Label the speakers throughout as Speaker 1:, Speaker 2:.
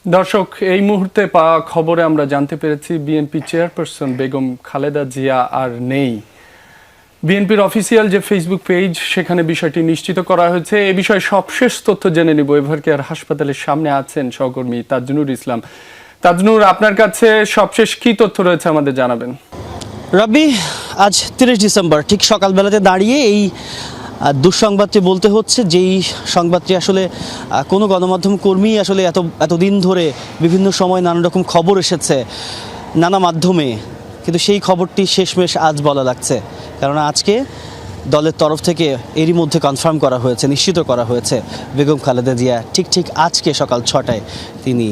Speaker 1: দর্শক, এই মুহূর্তে পাওয়া খবরে আমরা জানতে পেরেছি বিএনপি চেয়ারপারসন বেগম খালেদা জিয়া আর নেই। বিএনপির অফিসিয়াল যে ফেসবুক পেজ, সেখানে বিষয়টি নিশ্চিত করা হয়েছে। এ বিষয়ে সবশেষ তথ্য জেনে নিব। এভারকেয়ার হাসপাতালের সামনে আছেন সহকর্মী তাজনুর ইসলাম। তাজনুর, আপনার কাছে সবশেষ কি তথ্য রয়েছে আমাদের জানাবেন।
Speaker 2: রবি, আজ 30 ডিসেম্বর ঠিক সকালবেলাতে দাঁড়িয়ে এই দুঃসংবাদটি বলতে হচ্ছে, যেই সংবাদটি আসলে কোনো গণমাধ্যম কর্মী আসলে এতদিন ধরে বিভিন্ন সময় নানা রকম খবর এসেছে নানা মাধ্যমে, কিন্তু সেই খবরটি শেষমেশ আজ বলা লাগছে। কারণ আজকে দলের তরফ থেকে এরই মধ্যে কনফার্ম করা হয়েছে, নিশ্চিত করা হয়েছে বেগম খালেদা জিয়া ঠিক আজকে সকাল 6টায় তিনি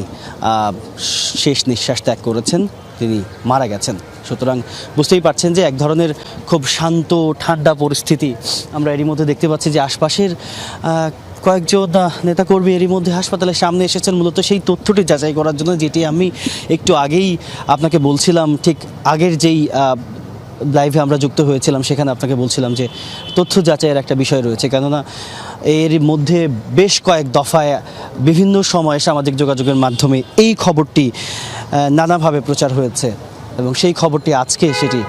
Speaker 2: শেষ নিঃশ্বাস ত্যাগ করেছেন, তিনি মারা গেছেন। সুতরাং বুঝতেই পারছেন যে এক ধরনের খুব শান্ত ঠান্ডা পরিস্থিতি আমরা এরই মধ্যে দেখতে পাচ্ছি। যে আশপাশের কয়েকজন নেতাকর্মী এরই মধ্যে হাসপাতালের সামনে এসেছেন মূলত সেই তথ্যটি যাচাই করার জন্য, যেটি আমি একটু আগেই আপনাকে বলছিলাম। ঠিক আগের যেই লাইভে আমরা যুক্ত হয়েছিলাম সেখানে আপনাকে বলছিলাম যে তথ্য যাচাইয়ের একটা বিষয় রয়েছে, কেননা এর মধ্যে বেশ কয়েক দফায় বিভিন্ন সময়ে সামাজিক যোগাযোগের মাধ্যমে এই খবরটি নানাভাবে প্রচার হয়েছে এবং সেই খবরটি আজকে সেটি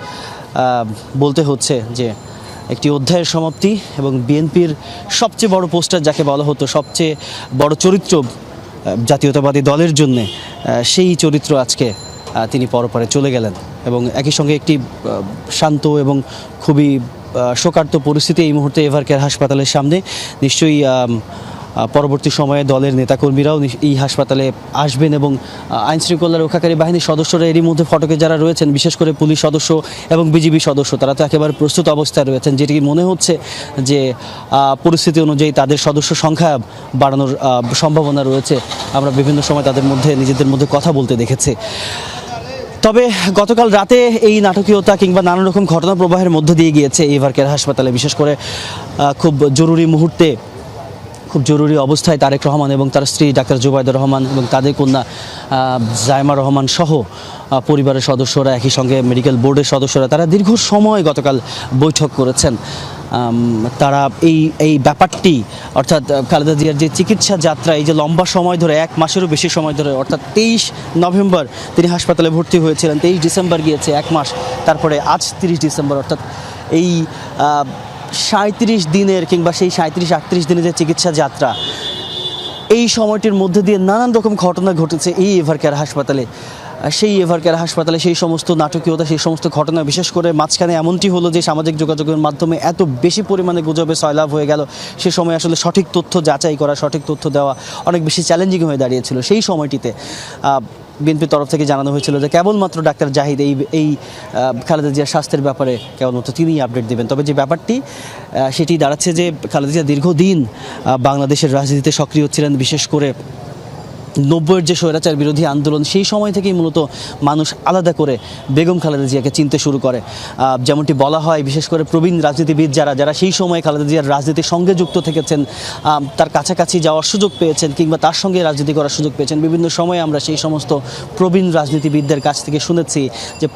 Speaker 2: বলতে হচ্ছে যে একটি অধ্যায়ের সমাপ্তি এবং বিএনপির সবচেয়ে বড় পোস্টার যাকে বলা হতো, সবচেয়ে বড় চরিত্র জাতীয়তাবাদী দলের জন্যে, সেই চরিত্র আজকে তিনি পরপারে চলে গেলেন। এবং একই সঙ্গে একটি শান্ত এবং খুবই শোকার্ত পরিস্থিতি এই মুহূর্তে এভারকেয়ার হাসপাতালের সামনে। নিশ্চয়ই পরবর্তী সময়ে দলের নেতাকর্মীরাও এই হাসপাতালে আসবেন এবং আইনশৃঙ্খলা রক্ষাকারী বাহিনীর সদস্যরা এরই মধ্যে ফটকে যারা রয়েছেন, বিশেষ করে পুলিশ সদস্য এবং বিজিবি সদস্য, তারা তো একেবারে প্রস্তুত অবস্থায় রয়েছেন, যেটি মনে হচ্ছে যে পরিস্থিতি অনুযায়ী তাদের সদস্য সংখ্যা বাড়ানোর সম্ভাবনা রয়েছে। আমরা বিভিন্ন সময় তাদের মধ্যে নিজেদের মধ্যে কথা বলতে দেখেছি। তবে গতকাল রাতে এই নাটকীয়তা কিংবা নানা রকম ঘটনা প্রবাহের মধ্য দিয়ে গিয়েছে এভারকেয়ার হাসপাতালে, বিশেষ করে খুব জরুরি মুহূর্তে, খুব জরুরি অবস্থায় তারেক রহমান এবং তার স্ত্রী ডাক্তার জুবাইদুর রহমান এবং তাদের কন্যা জায়মা রহমান সহ পরিবারের সদস্যরা, একই সঙ্গে মেডিকেল বোর্ডের সদস্যরা, তারা দীর্ঘ সময় গতকাল বৈঠক করেছেন। তারা এই ব্যাপারটি, অর্থাৎ খালেদা জিয়ার যে চিকিৎসা যাত্রা, এই যে লম্বা সময় ধরে, 1 মাসেরও বেশি সময় ধরে, অর্থাৎ 23 নভেম্বর তিনি হাসপাতালে ভর্তি হয়েছিলেন, 23 ডিসেম্বর গিয়েছে 1 মাস, তারপরে আজ 30 ডিসেম্বর, অর্থাৎ এই 37 দিনের কিংবা সেই 37-38 দিনের যে চিকিৎসা যাত্রা, এই সময়টির মধ্যে দিয়ে নানান রকম ঘটনা ঘটেছে এই এভারকেয়ার হাসপাতালে। সেই এভারকেয়ার হাসপাতালে সেই সমস্ত নাটকীয়তা, সেই সমস্ত ঘটনা, বিশেষ করে মাঝখানে এমনটি হলো যে সামাজিক যোগাযোগের মাধ্যমে এত বেশি পরিমাণে গুজবে সয়লাভ হয়ে গেল, সে সময় আসলে সঠিক তথ্য যাচাই করা, সঠিক তথ্য দেওয়া অনেক বেশি চ্যালেঞ্জিং হয়ে দাঁড়িয়েছিল। সেই সময়টিতে বিএনপির তরফ থেকে জানানো হয়েছিল যে কেবলমাত্র ডাক্তার জাহিদ এই খালেদা জিয়ার স্বাস্থ্যের ব্যাপারে কেবলমাত্র তিনিই আপডেট দেবেন। তবে যে ব্যাপারটি সেটি দাঁড়াচ্ছে যে খালেদা জিয়া দীর্ঘদিন বাংলাদেশের রাজনীতিতে সক্রিয় ছিলেন, বিশেষ করে 90-এর যে স্বৈরাচার বিরোধী আন্দোলন, সেই সময় থেকেই মূলত মানুষ আলাদা করে বেগম খালেদা জিয়াকে চিনতে শুরু করে। যেমনটি বলা হয়, বিশেষ করে প্রবীণ রাজনীতিবিদ যারা সেই সময় খালেদা জিয়ার রাজনীতির সঙ্গে যুক্ত থেকেছেন, তার কাছাকাছি যাওয়ার সুযোগ পেয়েছেন কিংবা তার সঙ্গে রাজনীতি করার সুযোগ পেয়েছেন, বিভিন্ন সময়ে আমরা সেই সমস্ত প্রবীণ রাজনীতিবিদদের কাছ থেকে শুনেছি যে